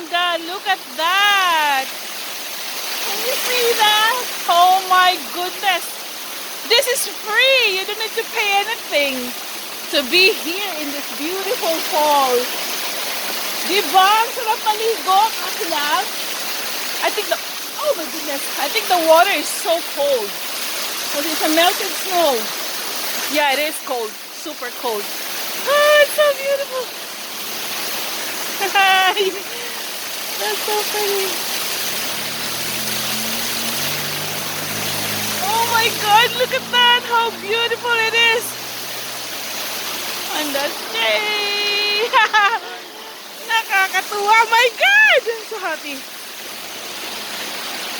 Ganda. Look at that. Can you see that? Oh my goodness. This is free. You don't need to pay anything to be here in this beautiful falls. Diba? Ang sarap maligo. Kasi lang, I think oh my goodness. I think the water is so cold. Because it's a melted snow. Yeah, it is cold. Super cold. Oh, it's so beautiful. That's so funny. Oh my God, look at that. How beautiful it is. And that's Jay. Nakakatuwa. Oh my God. I'm so happy.